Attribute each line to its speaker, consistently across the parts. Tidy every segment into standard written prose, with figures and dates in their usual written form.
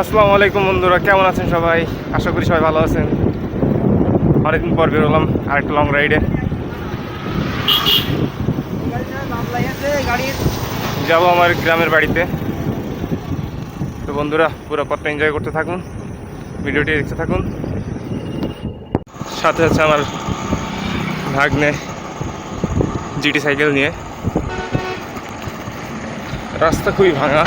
Speaker 1: আসসালামু আলাইকুম বন্ধুরা, কেমন আছেন সবাই? আশা করি সবাই ভালো আছেন। অনেকদিন পর বেরোলাম আরেকটা লং রাইডে। যাবো আমার গ্রামের বাড়িতে। তো বন্ধুরা, পুরো পথটা এনজয় করতে থাকুন, ভিডিওটি দেখতে থাকুন। সাথে আছে আমার ভাগ্নে জিটি সাইকেল নিয়ে। রাস্তা খুবই ভাঙা।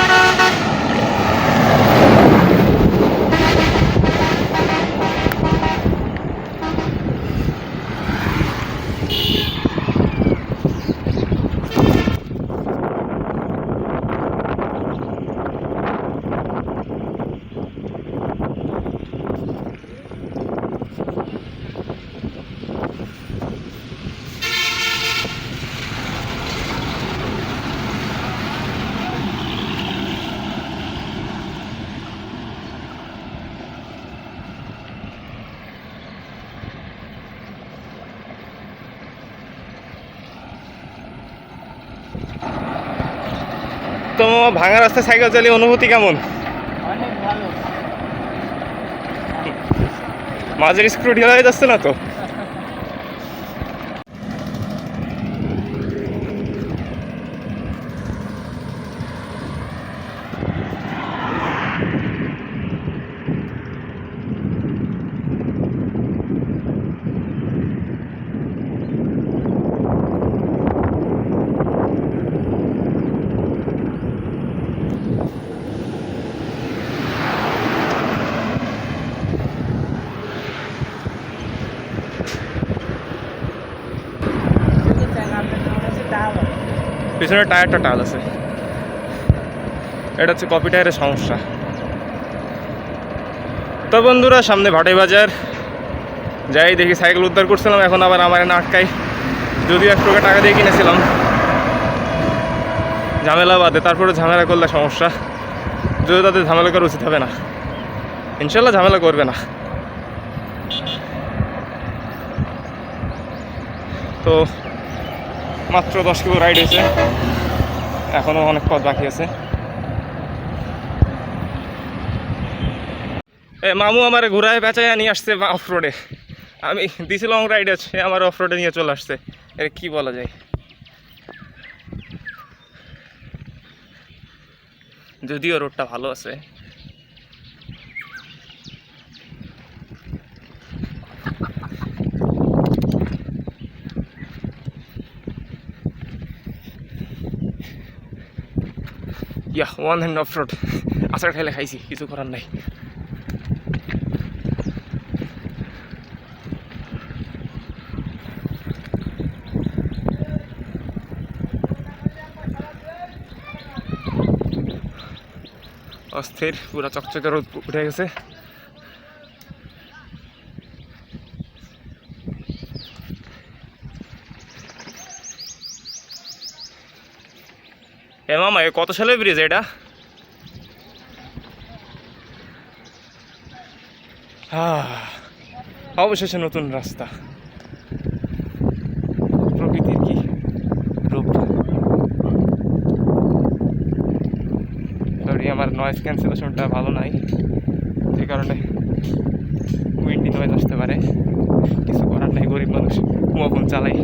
Speaker 1: তো ভাঙা রাস্তায় সাইকেল চালিয়ে অনুভূতি কেমন?
Speaker 2: অনেক ভালো।
Speaker 1: মাঝের স্ক্রু ঢিলা হয়ে যাচ্ছে না তো? পিছনের টায়ারটা টাল আছে, এটা হচ্ছে কপি টায়ারের সমস্যা। তো বন্ধুরা, সামনে ভাটাই বাজার যাই, দেখি সাইকেল উদ্ধার করছিলাম, এখন আবার আমার না আটকাই। যদিও 1 টাকা দিয়ে কিনেছিলাম, ঝামেলা বাদে। তারপরে ঝামেলা করলে সমস্যা, যদিও তাদের ঝামেলা করা উচিত হবে না। ইনশাল্লাহ ঝামেলা করবে না। তো মাত্র 10 কিলো রাইড হয়েছে, এখনও অনেক পথ বাকি আছে। মামু আমার ঘোরায় বেচায় নিয়ে আসছে অফ রোডে। আমি দিছি লং রাইডে, সে আমার অফ রোডে নিয়ে চলে আসছে। এর কি বলা যায়? যদিও রোডটা ভালো আছে। ইয়া, ওয়ান হ্যান্ড অফ রোড। আচার খাইলে খাইছি, কিছু করার নাই। অস্থির, পুরা চকচকে রোদ উঠে গেছে। এ মামা, কত সালের ব্রিজ এটা? অবশেষে নতুন রাস্তা। প্রকৃতির কি রূপ! সরি, আমার নয়েজ ক্যান্সেলেশনটা ভালো নাই, যে কারণে উইন্ডি নয়েজ আসতে পারে। কিছু করার নাই, গরিব মানুষ, মোবাইল চালাই।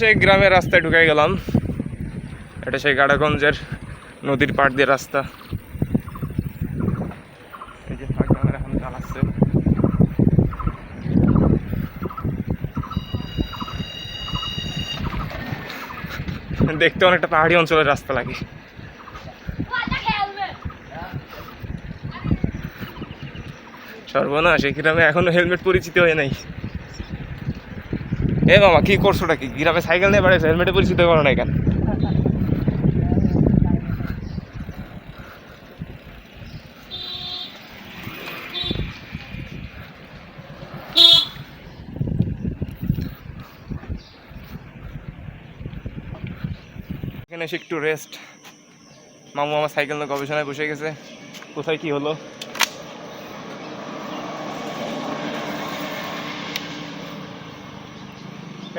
Speaker 1: সেই গ্রামের রাস্তায় ঢুকে গেলাম। এটা সেই গাড়াগঞ্জের নদীর পাড় দিয়ে রাস্তা। এই যে এখন চালাচ্ছে। দেখতে অনেকটা পাহাড়ি অঞ্চলের রাস্তা লাগে। সর্বনাশ, এই গ্রামে এখনো হেলমেট পরিচিত হয়ে নাই। এ মামা কি করছোটা কি? গ্রামে সাইকেল নিয়ে বেড়াইছো, হেলমেটে পরিচিত করো না কেন? এখানে এসে একটু রেস্ট। মামু আমার সাইকেল নিয়ে গবেষণায় বসে গেছে, কোথায় কি হলো।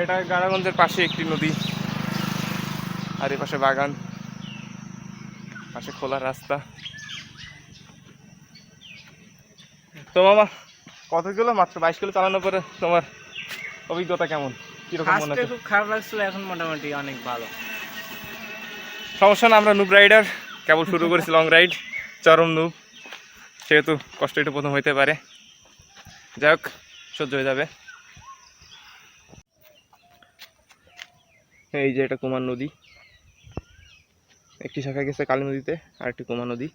Speaker 1: এটা গাড়াগঞ্জের পাশে একটি নদী, আর এই পাশে বাগান, পাশে খোলা রাস্তা। তো মামা কত কিলো? মাত্র 22 কিলো চালানোর পরে তোমার অভিজ্ঞতা কেমন? কিরকম মনে হচ্ছে?
Speaker 2: খুব খারাপ লাগছিল, এখন মোটামুটি অনেক ভালো।
Speaker 1: সমস্যা না, আমরা নুব রাইডার, কেবল শুরু করেছি লং রাইড, চরম নুব, সেহেতু কষ্ট একটু প্রথম হইতে পারে, যাই হোক সহ্য হয়ে যাবে। এই যে এটা কুমার নদী, একটি শাখা গেছে কালী নদীতে, আর একটি কুমার নদী।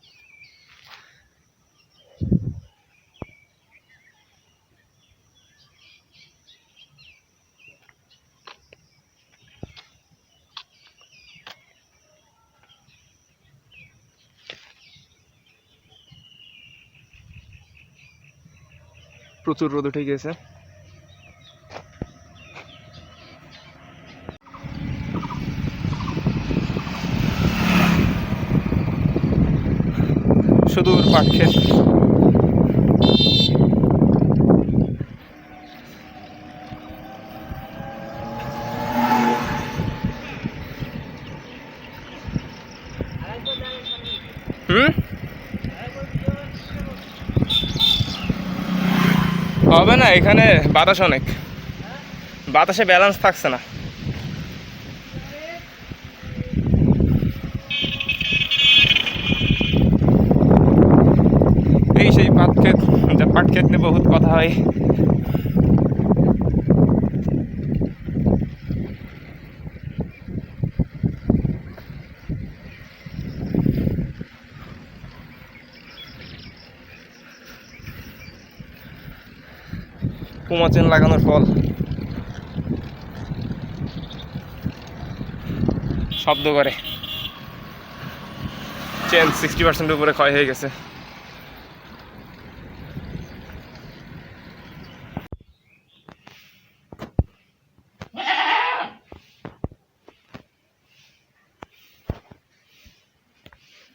Speaker 1: প্রচুর রোদ উঠে গেছে। সুদূর পাট ক্ষেত। হবে না, এখানে বাতাস অনেক, বাতাসে ব্যালেন্স থাকছে না। এই সেই পাট ক্ষেত, যা পাট ক্ষেত নিয়ে বহুত কথা হয়। কুমা চেন লাগানোর ফল, শব্দ করে। চেন 60% উপরে ক্ষয় হয়ে গেছে।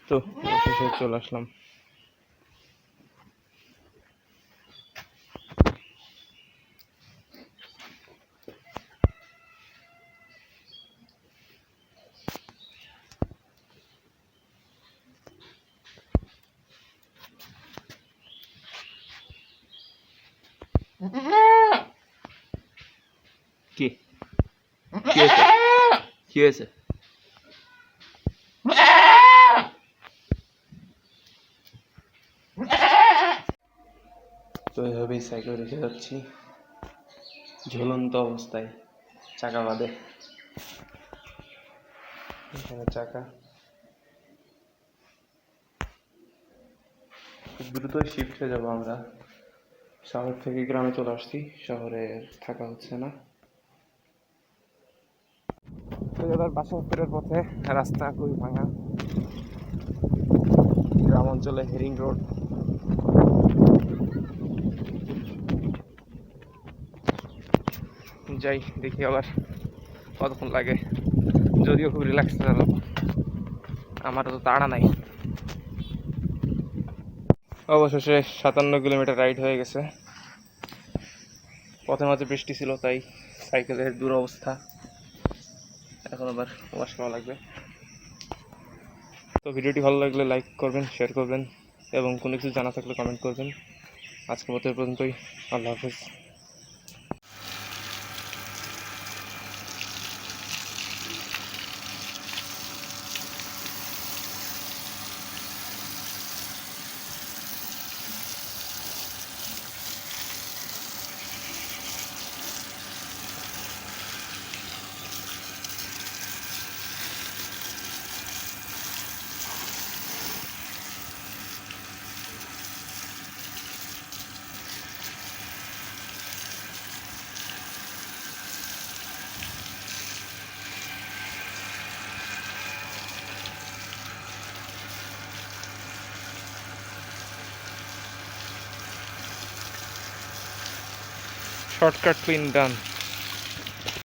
Speaker 1: তো অবশেষে চলে আসলাম। কি কি হয়েছে? কি হয়েছে? তো এভাবেই সাইকেল রেখে যাচ্ছি ঝুলন্ত অবস্থায়, চাকা বাদে। এখানে চাকা। খুব দ্রুতই শিফট হয়ে যাবো আমরা। শহর থেকে গ্রামে চলে আসছি, শহরে থাকা হচ্ছে না। তো এবার বাসা ফেরার পথে রাস্তা খুবই ভাঙা, গ্রাম অঞ্চলে হেরিং রোড। যাই দেখি আবার কতক্ষণ লাগে, যদিও খুব রিল্যাক্স চালাবো, আমার তো তাড়া নাই। অবশেষে 57 কিলোমিটার রাইড হয়ে গেছে। পথে মাঝে বৃষ্টি ছিল, তাই সাইকেলের দুরবস্থা, এখন আবার ওয়াশ করা লাগবে। তো ভিডিওটি ভালো লাগলে লাইক করবেন, শেয়ার করবেন, এবং কোনো কিছু জানা থাকলে কমেন্ট করবেন। আজকের মতো এই পর্যন্তই। আল্লাহ হাফেজ। শর্টকাট পিন ডান।